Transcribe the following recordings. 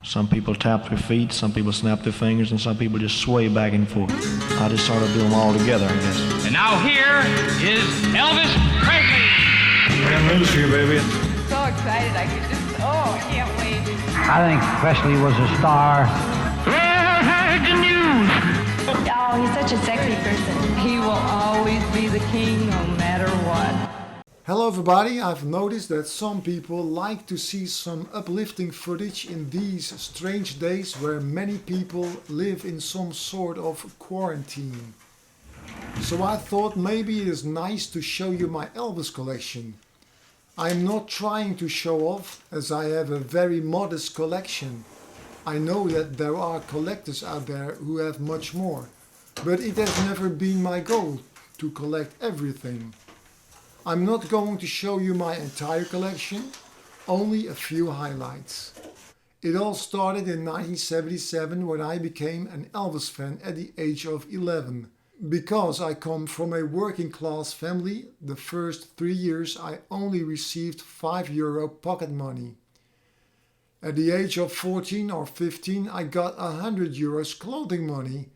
Some people tap their feet, some people snap their fingers, and some people just sway back and forth. I just sort of do them all together, I guess. And now here is Elvis Presley. I got news for you, baby. So excited, I can't wait. I think Presley was a star. Well, heard the news. Oh, he's such a sexy person. He will always be the king no matter what. Hello everybody, I've noticed that some people like to see some uplifting footage in these strange days where many people live in some sort of quarantine. So I thought maybe it is nice to show you my Elvis collection. I'm not trying to show off as I have a very modest collection. I know that there are collectors out there who have much more, but it has never been my goal to collect everything. I'm not going to show you my entire collection, only a few highlights. It all started in 1977 when I became an Elvis fan at the age of 11. Because I come from a working class family, the first 3 years I only received €5 pocket money. At the age of 14 or 15 I got €100 clothing money,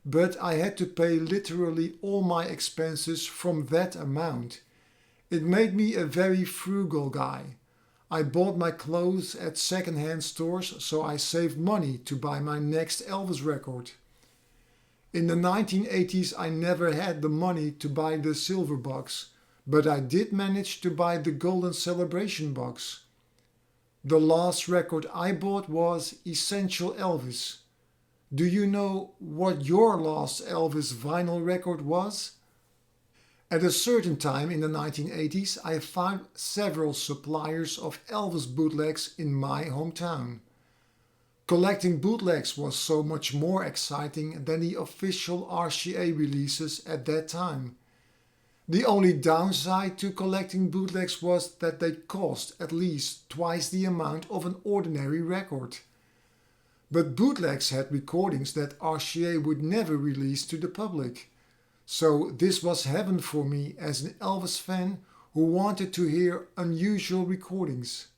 but I had to pay literally all my expenses from that amount. It made me a very frugal guy. I bought my clothes at second-hand stores, so I saved money to buy my next Elvis record. In the 1980s I never had the money to buy the silver box, but I did manage to buy the golden celebration box. The last record I bought was Essential Elvis. Do you know what your last Elvis vinyl record was? At a certain time in the 1980s, I found several suppliers of Elvis bootlegs in my hometown. Collecting bootlegs was so much more exciting than the official RCA releases at that time. The only downside to collecting bootlegs was that they cost at least twice the amount of an ordinary record. But bootlegs had recordings that RCA would never release to the public. So this was heaven for me as an Elvis fan who wanted to hear unusual recordings.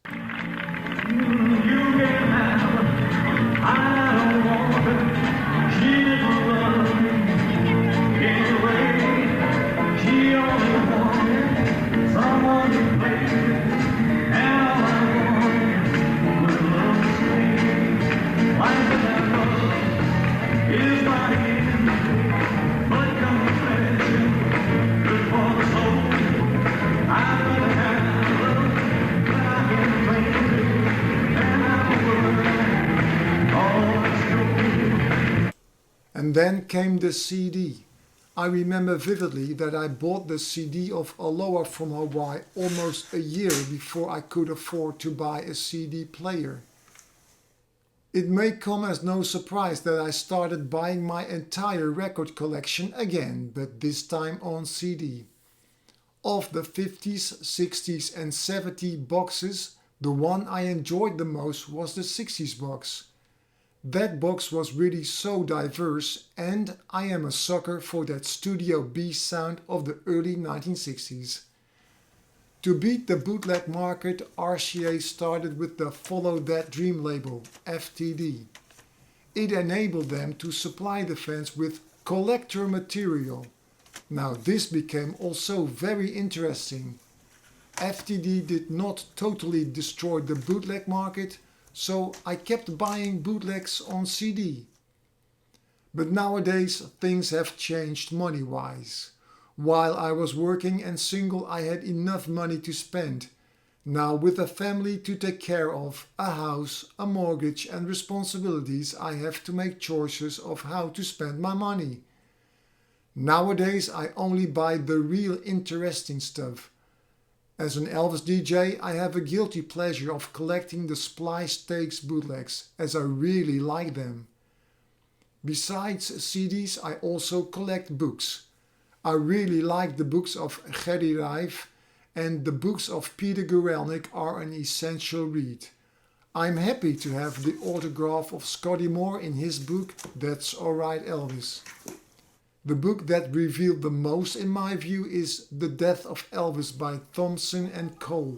And then came the CD. I remember vividly that I bought the CD of Aloha from Hawaii almost a year before I could afford to buy a CD player. It may come as no surprise that I started buying my entire record collection again, but this time on CD. Of the 50s, 60s and 70s boxes, the one I enjoyed the most was the 60s box. That box was really so diverse, and I am a sucker for that Studio B sound of the early 1960s. To beat the bootleg market, RCA started with the Follow That Dream label, FTD. It enabled them to supply the fans with collector material. Now this became also very interesting. FTD did not totally destroy the bootleg market, so I kept buying bootlegs on CD. But nowadays things have changed money-wise. While I was working and single, I had enough money to spend. Now with a family to take care of, a house, a mortgage and responsibilities, I have to make choices of how to spend my money. Nowadays I only buy the real interesting stuff. As an Elvis DJ, I have a guilty pleasure of collecting the Splice Takes bootlegs, as I really like them. Besides CDs, I also collect books. I really like the books of Gerry Reif, and the books of Peter Guralnick are an essential read. I'm happy to have the autograph of Scotty Moore in his book That's Alright Elvis. The book that revealed the most in my view is The Death of Elvis by Thompson and Cole.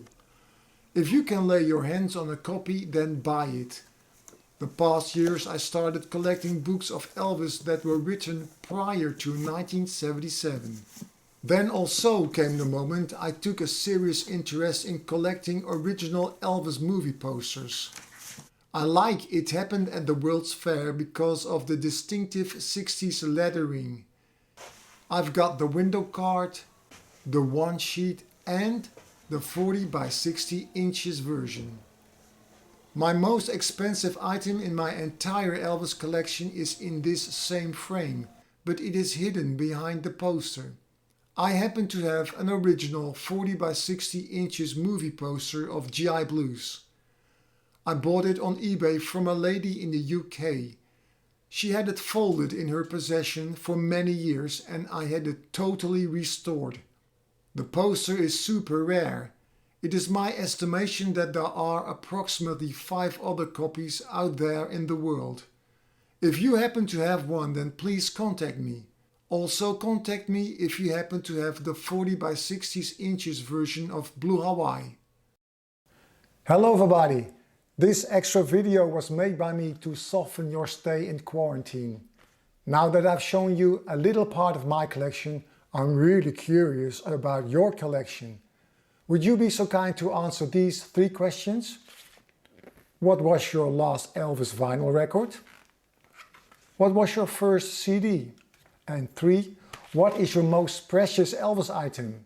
If you can lay your hands on a copy, then buy it. The past years I started collecting books of Elvis that were written prior to 1977. Then also came the moment I took a serious interest in collecting original Elvis movie posters. I like It Happened at the World's Fair because of the distinctive 60s lettering. I've got the window card, the one sheet and the 40 by 60 inches version. My most expensive item in my entire Elvis collection is in this same frame, but it is hidden behind the poster. I happen to have an original 40 by 60 inches movie poster of GI Blues. I bought it on eBay from a lady in the UK. She had it folded in her possession for many years and I had it totally restored. The poster is super rare. It is my estimation that there are approximately 5 other copies out there in the world. If you happen to have one, then please contact me. Also contact me if you happen to have the 40 by 60 inches version of Blue Hawaii. Hello everybody! This extra video was made by me to soften your stay in quarantine. Now that I've shown you a little part of my collection, I'm really curious about your collection. Would you be so kind to answer these 3 questions? What was your last Elvis vinyl record? What was your first CD? And 3, what is your most precious Elvis item?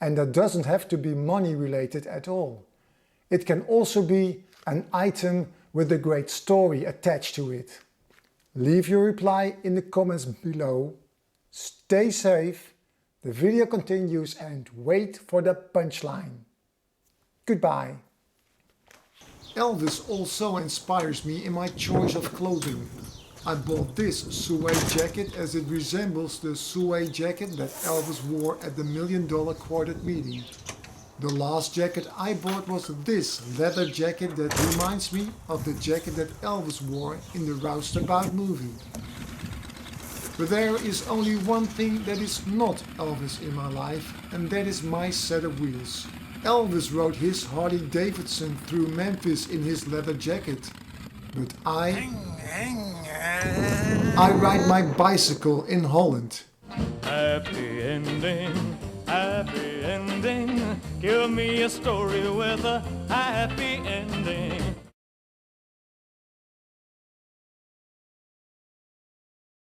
And that doesn't have to be money related at all. It can also be an item with a great story attached to it. Leave your reply in the comments below. Stay safe. The video continues and wait for the punchline. Goodbye. Elvis also inspires me in my choice of clothing. I bought this suede jacket as it resembles the suede jacket that Elvis wore at the $1 Million Quartet meeting. The last jacket I bought was this leather jacket that reminds me of the jacket that Elvis wore in the Roustabout movie. But there is only one thing that is not Elvis in my life, and that is my set of wheels. Elvis rode his Harley Davidson through Memphis in his leather jacket. But I ride my bicycle in Holland. Happy ending, happy ending. Give me a story with a happy ending.